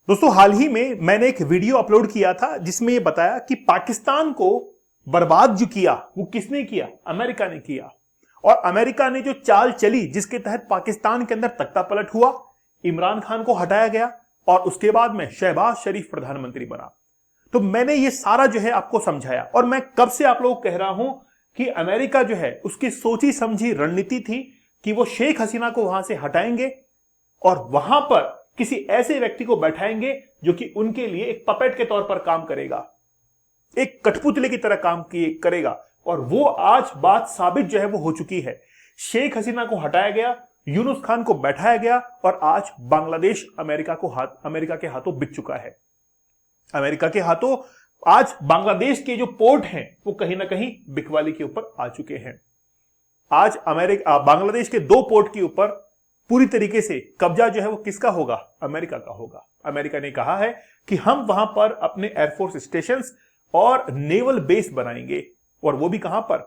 दोस्तों हाल ही में मैंने एक वीडियो अपलोड किया था जिसमें यह बताया कि पाकिस्तान को बर्बाद जो किया वो किसने किया? अमेरिका ने किया। और अमेरिका ने जो चाल चली जिसके तहत पाकिस्तान के अंदर तख्ता पलट हुआ, इमरान खान को हटाया गया और उसके बाद में शहबाज शरीफ प्रधानमंत्री बना। तो मैंने ये सारा जो है आपको समझाया और मैं कब से आप लोगों को कह रहा हूं कि अमेरिका जो है उसकी सोची समझी रणनीति थी कि वो शेख हसीना को वहां से हटाएंगे और वहां पर किसी ऐसे व्यक्ति को बैठाएंगे जो कि उनके लिए एक पपेट के तौर पर काम करेगा, एक कठपुतले की तरह काम करेगा। और वो आज बात साबित जो है वो हो चुकी है। शेख हसीना को हटाया गया, यूनुस खान को बैठाया गया और आज बांग्लादेश अमेरिका के हाथों बिक चुका है। अमेरिका के हाथों आज बांग्लादेश के जो पोर्ट हैं वो कहीं ना कहीं बिकवाली के ऊपर आ चुके हैं। आज बांग्लादेश के 2 पोर्ट के ऊपर पूरी तरीके से कब्जा जो है वो किसका होगा? अमेरिका का होगा। अमेरिका ने कहा है कि हम वहां पर अपने एयरफोर्स स्टेशंस और नेवल बेस बनाएंगे, और वो भी कहां पर?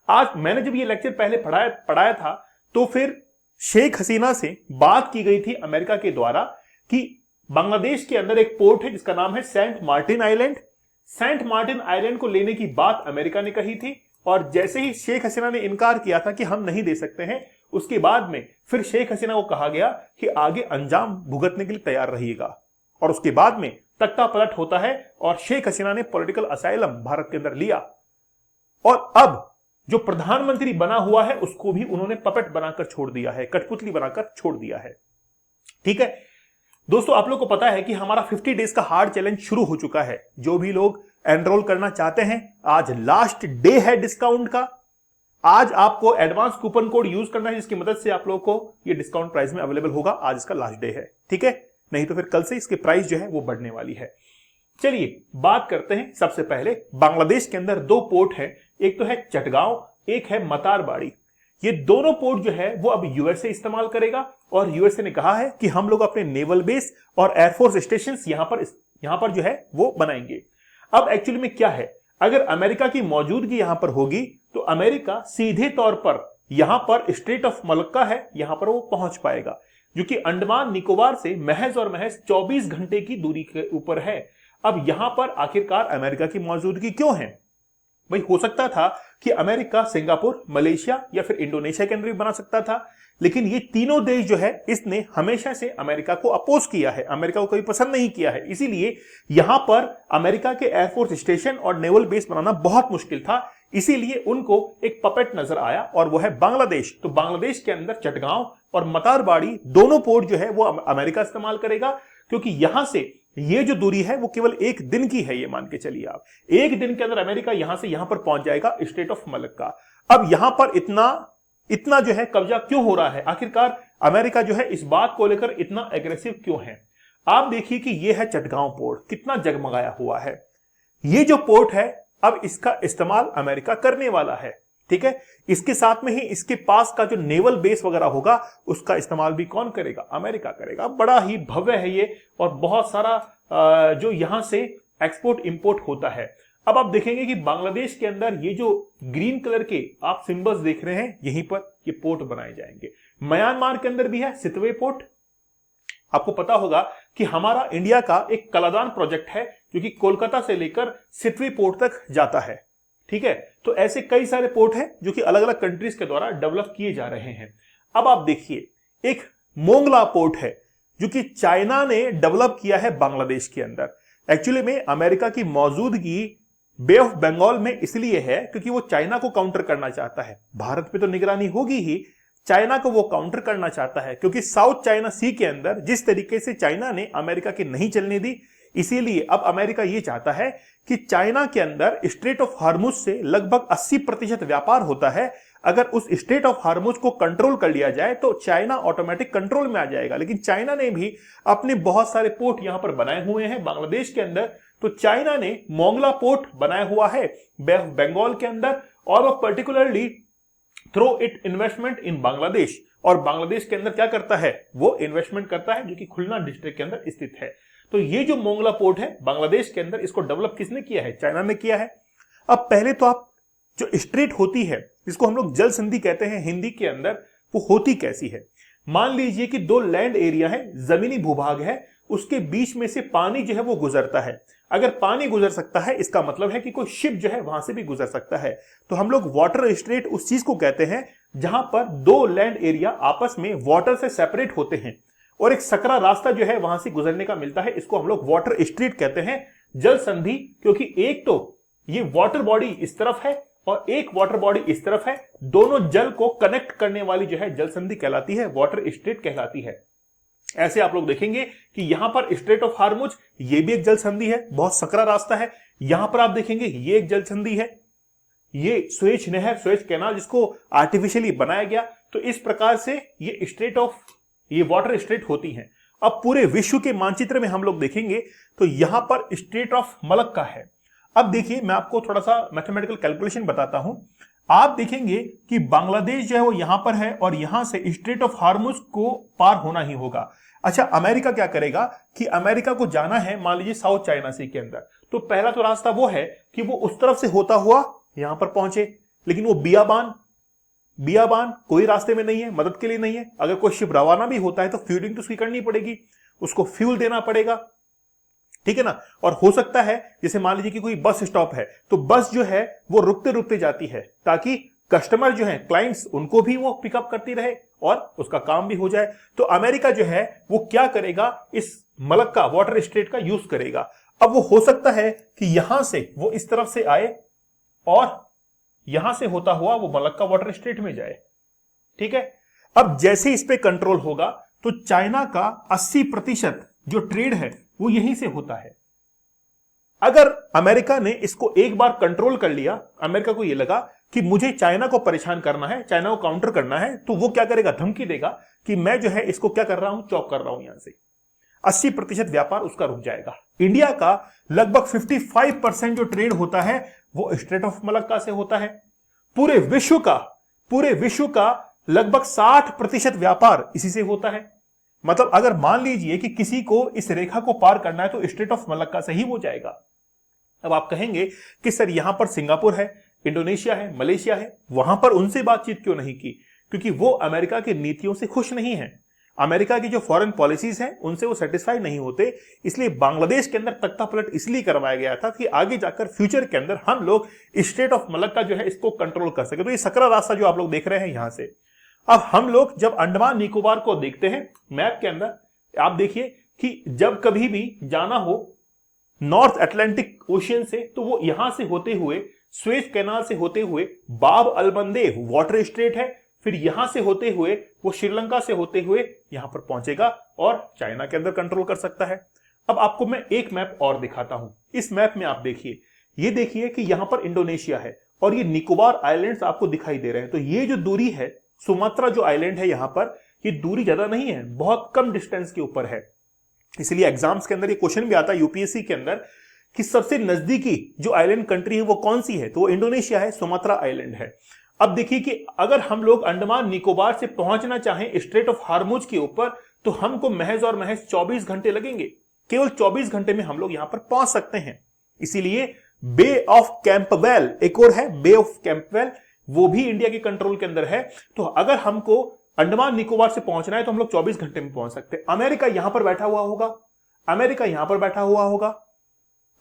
आज मैंने जब ये लेक्चर पहले पढ़ाया था तो फिर शेख हसीना से बात की गई थी अमेरिका के द्वारा कि बांग्लादेश के अंदर एक पोर्ट है जिसका नाम है Saint Martin island. Saint Martin island को लेने की बात अमेरिका ने कही थी और जैसे ही शेख हसीना ने इनकार किया था कि हम नहीं दे सकते हैं, उसके बाद में फिर शेख हसीना को कहा गया कि आगे अंजाम भुगतने के लिए तैयार रहिएगा। और उसके बाद में तख्ता पलट होता है और शेख हसीना ने पॉलिटिकल असाइलम भारत के अंदर लिया और अब जो प्रधानमंत्री बना हुआ है उसको भी उन्होंने पपेट बनाकर छोड़ दिया है, कठपुतली बनाकर छोड़ दिया है। ठीक है दोस्तों, आप लोग को पता है कि हमारा 50 डेज का हार्ड चैलेंज शुरू हो चुका है। जो भी लोग एनरोल करना चाहते हैं, आज लास्ट डे है डिस्काउंट का। आज आपको एडवांस कूपन कोड यूज करना है जिसकी मदद से आप लोगों को ये डिस्काउंट प्राइस में अवेलेबल होगा। आज इसका लास्ट डे है, ठीक है? नहीं तो फिर कल से इसकी प्राइस जो है वो बढ़ने वाली है। चलिए बात करते हैं। सबसे पहले बांग्लादेश के अंदर 2 पोर्ट है, एक तो है चटगांव, एक है मतारबाड़ी। ये दोनों पोर्ट जो है वो अब यूएसए इस्तेमाल करेगा और यूएसए ने कहा है कि हम लोग अपने नेवल बेस और एयरफोर्स स्टेशन यहां पर जो है वो बनाएंगे। अब एक्चुअली में क्या है, अगर अमेरिका की मौजूदगी यहां पर होगी तो अमेरिका सीधे तौर पर यहां पर स्ट्रेट ऑफ मलक्का है, यहां पर वो पहुंच पाएगा जो कि अंडमान निकोबार से महज और महज 24 घंटे की दूरी के ऊपर है। अब यहां पर आखिरकार अमेरिका की मौजूदगी क्यों है? भाई हो सकता था कि अमेरिका सिंगापुर, मलेशिया या फिर इंडोनेशिया के अंदर भी बना सकता था, लेकिन ये तीनों देश जो है इसने हमेशा से अमेरिका को अपोज किया है, अमेरिका को कभी पसंद नहीं किया है। इसीलिए यहां पर अमेरिका के एयरफोर्स स्टेशन और नेवल बेस बनाना बहुत मुश्किल था। इसीलिए उनको एक पपेट नजर आया और वो है बांग्लादेश। तो बांग्लादेश के अंदर चटगांव और मतारबाड़ी दोनों पोर्ट जो है वो अमेरिका इस्तेमाल करेगा, क्योंकि यहां से ये जो दूरी है वो केवल 1 दिन की है। ये मान के चलिए आप 1 दिन के अंदर अमेरिका यहां से यहां पर पहुंच जाएगा, स्टेट ऑफ मलक्का। अब यहां पर इतना जो है कब्जा क्यों हो रहा है? आखिरकार अमेरिका जो है इस बात को लेकर इतना एग्रेसिव क्यों है? आप देखिए कि ये है चटगांव पोर्ट, कितना जगमगाया हुआ है। ये जो पोर्ट है अब इसका इस्तेमाल अमेरिका करने वाला है, ठीक है? इसके साथ में ही इसके पास का जो नेवल बेस वगैरह होगा उसका इस्तेमाल भी कौन करेगा? अमेरिका करेगा। बड़ा ही भव्य है ये और बहुत सारा जो यहां से एक्सपोर्ट इंपोर्ट होता है। अब आप देखेंगे कि बांग्लादेश के अंदर ये जो ग्रीन कलर के आप सिंबल्स देख रहे हैं, यहीं पर ये पोर्ट बनाए जाएंगे। म्यांमार के अंदर भी है सितवे पोर्ट। आपको पता होगा कि हमारा इंडिया का एक कलादान प्रोजेक्ट है जो कि कोलकाता से लेकर सितवे पोर्ट तक जाता है, ठीक है? तो ऐसे कई सारे पोर्ट हैं जो कि अलग अलग कंट्रीज के द्वारा डेवलप किए जा रहे हैं। अब आप देखिए, एक मोंगला पोर्ट है जो कि चाइना ने डेवलप किया है बांग्लादेश के अंदर। एक्चुअली में अमेरिका की मौजूदगी बे ऑफ बंगाल में इसलिए है क्योंकि वो चाइना को काउंटर करना चाहता है। भारत पे तो निगरानी होगी ही, चाइना को वो काउंटर करना चाहता है, क्योंकि साउथ चाइना सी के अंदर जिस तरीके से चाइना ने अमेरिका की नहीं चलने दी, इसीलिए अब अमेरिका ये चाहता है कि चाइना के अंदर स्ट्रेट ऑफ हार्मुज से लगभग 80% व्यापार होता है। अगर उस स्ट्रेट ऑफ हार्मुज को कंट्रोल कर लिया जाए तो चाइना ऑटोमेटिक कंट्रोल में आ जाएगा। लेकिन चाइना ने भी अपने बहुत सारे पोर्ट यहां पर बनाए हुए हैं बांग्लादेश के अंदर। तो चाइना ने मोंगला पोर्ट बनाया हुआ है बे ऑफ बंगाल के अंदर और वह particularly throw it investment in Bangladesh. और बांग्लादेश के अंदर क्या करता है? वो इन्वेस्टमेंट करता है जो कि खुलना डिस्ट्रिक्ट के अंदर स्थित है। तो ये जो मोंगला पोर्ट है बांग्लादेश के अंदर, इसको डेवलप किसने किया है? चाइना ने किया है। अब पहले तो आप जो स्ट्रेट होती है जिसको हम लोग जल संधि कहते हैं हिंदी के अंदर, वो होती कैसी है? मान लीजिए कि 2 लैंड एरिया है, जमीनी भूभाग है, उसके बीच में से पानी जो है वो गुजरता है। अगर पानी गुजर सकता है इसका मतलब है कि कोई शिप जो है वहां से भी गुजर सकता है। तो हम लोग वाटर स्ट्रेट उस चीज को कहते हैं जहां पर दो लैंड एरिया आपस में वाटर से सेपरेट होते हैं और एक सकरा रास्ता जो है वहां से गुजरने का मिलता है। इसको हम लोग वाटर स्ट्रेट कहते हैं, जल संधि, क्योंकि एक तो ये वाटर बॉडी इस तरफ है और एक वाटर बॉडी इस तरफ है, दोनों जल को कनेक्ट करने वाली जो है जल संधि कहलाती है, वाटर स्ट्रेट कहलाती है। ऐसे आप लोग देखेंगे कि यहां पर स्ट्रेट ऑफ हार्मुज ये भी एक जल संधि है, बहुत सकरा रास्ता है। यहां पर आप देखेंगे ये एक जल संधि है, ये सुएज नहर, सुएज कैनाल जिसको आर्टिफिशियली बनाया गया। तो इस प्रकार से ये वाटर स्ट्रेट होती हैं। अब पूरे विश्व के मानचित्र में हम लोग देखेंगे तो यहां पर स्ट्रेट ऑफ मलक्का है। अब देखिए मैं आपको थोड़ा सा मैथमेटिकल कैलकुलेशन बताता हूं। आप देखेंगे कि बांग्लादेश जो है वो यहां पर है और यहां से स्ट्रेट ऑफ हार्मुज को पार होना ही होगा। अच्छा, अमेरिका क्या करेगा कि अमेरिका को जाना है मान लीजिए साउथ चाइना सी के अंदर, तो पहला तो रास्ता वो है कि वो उस तरफ से होता हुआ यहां पर पहुंचे, लेकिन वो बियाबान कोई रास्ते में नहीं है, मदद के लिए नहीं है। अगर कोई शिप रवाना भी होता है तो फ्यूलिंग तो उसकी करनी पड़ेगी, उसको फ्यूल देना पड़ेगा, ठीक है ना। और हो सकता है जैसे मान लीजिए कि कोई बस स्टॉप है तो बस जो है वो रुकते रुकते जाती है ताकि कस्टमर जो है क्लाइंट्स उनको भी वो पिकअप करती रहे और उसका काम भी हो जाए। तो अमेरिका जो है वो क्या करेगा, इस मलक्का वाटर स्ट्रेट का यूज करेगा। अब वो हो सकता है कि यहां से वो इस तरफ से आए और यहां से होता हुआ वो मलक्का वाटर स्ट्रेट में जाए, ठीक है। अब जैसे इस पे कंट्रोल होगा तो चाइना का 80% जो ट्रेड है वो यहीं से होता है। अगर अमेरिका ने इसको एक बार कंट्रोल कर लिया, अमेरिका को यह लगा कि मुझे चाइना को परेशान करना है, चाइना को काउंटर करना है, तो वो क्या करेगा, धमकी देगा कि मैं जो है इसको क्या कर रहा हूं, चॉप कर रहा हूं। यहां से 80% व्यापार उसका रुक जाएगा। इंडिया का लगभग 55% जो ट्रेड होता है वो स्ट्रेट ऑफ मलक्का से होता है। पूरे विश्व का लगभग 60% व्यापार इसी से होता है। मतलब अगर मान लीजिए कि किसी को इस रेखा को पार करना है तो स्ट्रेट ऑफ मलक्का से ही वो जाएगा। अब आप कहेंगे कि सर यहां पर सिंगापुर है, इंडोनेशिया है, मलेशिया है, वहां पर उनसे बातचीत क्यों नहीं की? क्योंकि वो अमेरिका की नीतियों से खुश नहीं है, अमेरिका की जो फॉरेन पॉलिसीज हैं उनसे वो सेटिस्फाई नहीं होते। इसलिए बांग्लादेश के अंदर तख्ता पलट इसलिए करवाया गया था कि आगे जाकर फ्यूचर के अंदर हम लोग स्ट्रेट ऑफ मलक्का जो है इसको कंट्रोल कर सके। तो ये सकरा रास्ता जो आप लोग देख रहे हैं यहां से, अब हम लोग जब अंडमान निकोबार को देखते हैं मैप के अंदर, आप देखिए कि जब कभी भी जाना हो नॉर्थ अटलांटिक ओशियन से तो वो यहां से होते हुए सुएज कैनाल से होते हुए बाब अलमंदेव वाटर स्ट्रेट है, फिर यहां से होते हुए वो श्रीलंका से होते हुए यहां पर पहुंचेगा और चाइना के अंदर कंट्रोल कर सकता है। अब आपको मैं एक मैप और दिखाता हूं। इस मैप में आप देखिए, ये देखिए कि यहां पर इंडोनेशिया है और ये निकोबार आइलैंड्स आपको दिखाई दे रहे हैं। तो ये जो दूरी है, सुमात्रा जो आइलैंड है यहां पर, ये दूरी ज्यादा नहीं है, बहुत कम डिस्टेंस के ऊपर है। इसलिए एग्जाम्स के अंदर ये क्वेश्चन भी आता है यूपीएससी के अंदर कि सबसे नजदीकी जो आइलैंड कंट्री है वो कौन सी है, तो वो इंडोनेशिया है, सुमात्रा आइलैंड है। अब देखिए कि अगर हम लोग अंडमान निकोबार से पहुंचना चाहें स्ट्रेट ऑफ हार्मुज के ऊपर तो हमको महज और महज 24 घंटे लगेंगे। केवल 24 घंटे में हम लोग यहां पर पहुंच सकते हैं। इसीलिए बे ऑफ कैंपबेल एक और है, बे ऑफ कैंपबेल, वो भी इंडिया के कंट्रोल के अंदर है। तो अगर हमको अंडमान निकोबार से पहुंचना है तो हम लोग 24 घंटे में पहुंच सकते हैं। अमेरिका यहां पर बैठा हुआ होगा, अमेरिका यहां पर बैठा हुआ होगा,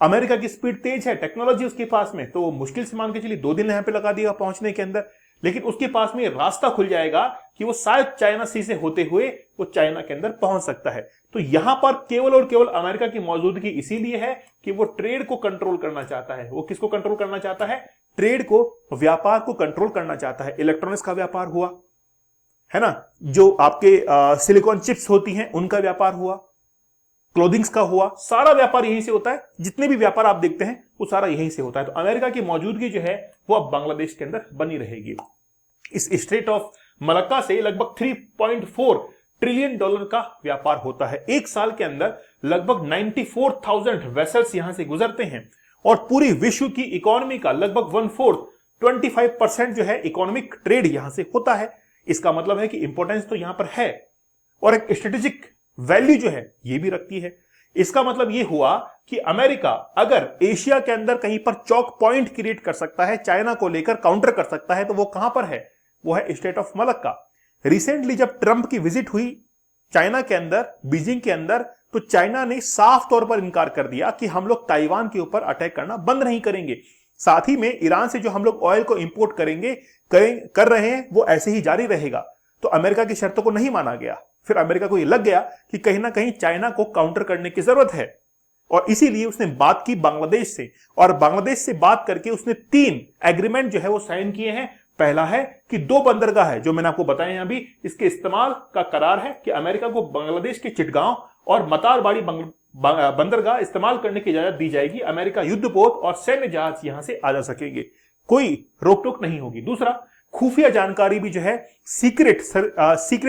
अमेरिका की स्पीड तेज है, टेक्नोलॉजी उसके पास में, तो मुश्किल से मान के चलिए 2 दिन यहां पे लगा दिया पहुंचने के अंदर। लेकिन उसके पास में रास्ता खुल जाएगा कि वो शायद चाइना सी से होते हुए वो चाइना के अंदर पहुंच सकता है। तो यहां पर केवल और केवल अमेरिका की मौजूदगी इसीलिए है कि वो ट्रेड को कंट्रोल करना चाहता है। वो किसको कंट्रोल करना चाहता है? ट्रेड को, व्यापार को कंट्रोल करना चाहता है। इलेक्ट्रॉनिक्स का व्यापार हुआ है ना, जो आपके सिलिकॉन चिप्स होती हैं उनका व्यापार हुआ, क्लोथिंग्स का हुआ, सारा व्यापार यहीं से होता है। जितने भी व्यापार आप देखते हैं वो सारा यहीं से होता है। तो अमेरिका की मौजूदगी जो है वो अब बांग्लादेश के अंदर बनी रहेगी। इस स्ट्रेट ऑफ मलक्का से लगभग 3.4 ट्रिलियन डॉलर का व्यापार होता है। एक साल के अंदर लगभग 94,000 वेसल्स यहां से गुजरते हैं और पूरी विश्व की इकोनॉमी का लगभग 1/4 25% जो है इकोनॉमिक ट्रेड यहां से होता है। इसका मतलब है कि इंपॉर्टेंस तो यहां पर है और एक स्ट्रेटेजिक वैल्यू जो है ये भी रखती है। इसका मतलब ये हुआ कि अमेरिका अगर एशिया के अंदर कहीं पर चौक पॉइंट क्रिएट कर सकता है, चाइना को लेकर काउंटर कर सकता है, तो वो कहां पर है? वो है स्ट्रेट ऑफ मलक्का। रिसेंटली जब ट्रंप की विजिट हुई चाइना के अंदर, बीजिंग के अंदर, तो चाइना ने साफ तौर पर इनकार कर दिया कि हम लोग ताइवान के ऊपर अटैक करना बंद नहीं करेंगे। साथ ही में ईरान से जो हम लोग ऑयल को इंपोर्ट कर रहे हैं वो ऐसे ही जारी रहेगा। तो अमेरिका की शर्तों को नहीं माना गया। फिर अमेरिका को यह लग गया कि कहीं ना कहीं चाइना को काउंटर करने की जरूरत है, और इसीलिए उसने बात की बांग्लादेश से, और बांग्लादेश से बात करके उसने 3 एग्रीमेंट जो है वो साइन किए हैं। पहला है कि 2 बंदरगाह है जो मैंने आपको बताया अभी, इसके इस्तेमाल का करार है कि अमेरिका को बांग्लादेश के चिटगांव और मतारबाड़ी बंदरगाह इस्तेमाल करने की इजाजत दी जाएगी। अमेरिका युद्धपोत और सैन्य जहाज यहां से आ जा सकेंगे, कोई रोक टोक नहीं होगी। दूसरा, खुफिया जानकारी भी जो है, सीक्रेट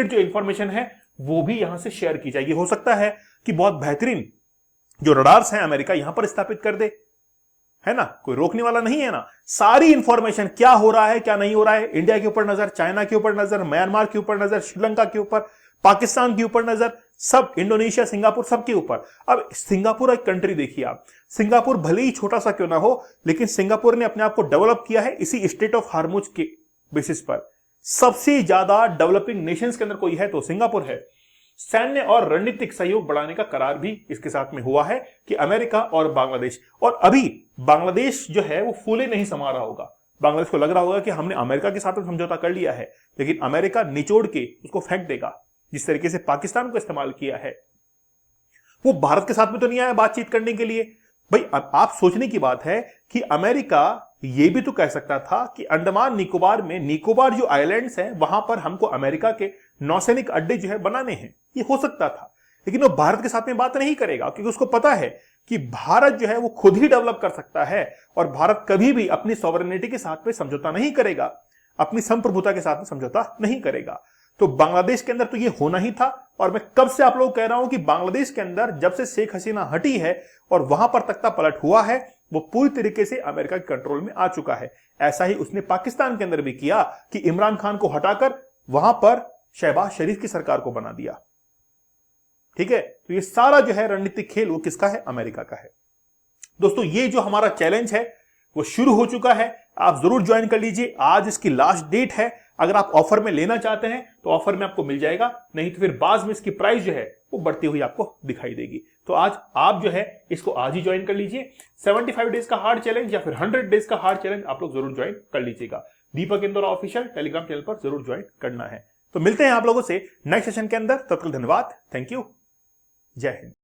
जो इंफॉर्मेशन है वो भी यहां से शेयर की जाएगी। हो सकता है कि बहुत बेहतरीन जो रडार्स हैं अमेरिका यहां पर स्थापित कर दे, है ना, कोई रोकने वाला नहीं है ना। सारी इंफॉर्मेशन क्या हो रहा है क्या नहीं हो रहा है, इंडिया के ऊपर नजर, चाइना के ऊपर नजर, म्यांमार के ऊपर नजर, श्रीलंका के ऊपर, पाकिस्तान के ऊपर नजर, सब, इंडोनेशिया, सिंगापुर, सबके ऊपर। अब सिंगापुर एक कंट्री देखिए आप, सिंगापुर भले ही छोटा सा क्यों ना हो, लेकिन सिंगापुर ने अपने आप को डेवलप किया है इसी स्ट्रेट ऑफ हार्मुज के बेसिस पर। सबसे ज्यादा डेवलपिंग नेशंस के अंदर कोई है तो सिंगापुर है। सैन्य और रणनीतिक सहयोग बढ़ाने का करार भी इसके साथ में हुआ है कि अमेरिका और बांग्लादेश। और अभी बांग्लादेश जो है वो फूले नहीं समा रहा होगा, बांग्लादेश को लग रहा होगा कि हमने अमेरिका के साथ समझौता कर लिया है, लेकिन अमेरिका निचोड़ के उसको फेंक देगा। जिस तरीके से पाकिस्तान को इस्तेमाल किया है, वो भारत के साथ में तो नहीं आया बातचीत करने के लिए। भाई आप सोचने की बात है कि अमेरिका ये भी तो कह सकता था कि अंडमान निकोबार में, निकोबार जो आइलैंड्स हैं वहां पर हमको अमेरिका के नौसैनिक अड्डे जो है बनाने हैं, ये हो सकता था। लेकिन वो भारत के साथ में बात नहीं करेगा क्योंकि उसको पता है कि भारत जो है वो खुद ही डेवलप कर सकता है, और भारत कभी भी अपनी सॉवरेनिटी के साथ में समझौता नहीं करेगा, अपनी संप्रभुता के साथ में समझौता नहीं करेगा। तो बांग्लादेश के अंदर तो ये होना ही था। और मैं कब से आप लोगों को कह रहा हूं कि बांग्लादेश के अंदर जब से शेख हसीना हटी है और वहां पर तख्ता पलट हुआ है, वो पूरी तरीके से अमेरिका के कंट्रोल में आ चुका है। ऐसा ही उसने पाकिस्तान के अंदर भी किया कि इमरान खान को हटाकर वहां पर शहबाज शरीफ की सरकार को बना दिया। ठीक है, तो ये सारा जो है रणनीतिक खेल वो किसका है, अमेरिका का है। दोस्तों ये जो हमारा चैलेंज है वो शुरू हो चुका है, आप जरूर ज्वाइन कर लीजिए। आज इसकी लास्ट डेट है। अगर आप ऑफर में लेना चाहते हैं तो ऑफर में आपको मिल जाएगा, नहीं तो फिर बाद में इसकी प्राइस जो है वो बढ़ती हुई आपको दिखाई देगी। तो आज आप जो है इसको आज ही ज्वाइन कर लीजिए। 75 डेज का हार्ड चैलेंज या फिर 100 डेज का हार्ड चैलेंज आप लोग जरूर ज्वाइन कर लीजिएगा। दीपक इंदौरा ऑफिशियल टेलीग्राम चैनल पर जरूर ज्वाइन करना है। तो मिलते हैं आप लोगों से नेक्स्ट सेशन के अंदर। तब तक धन्यवाद, थैंक यू, जय हिंद।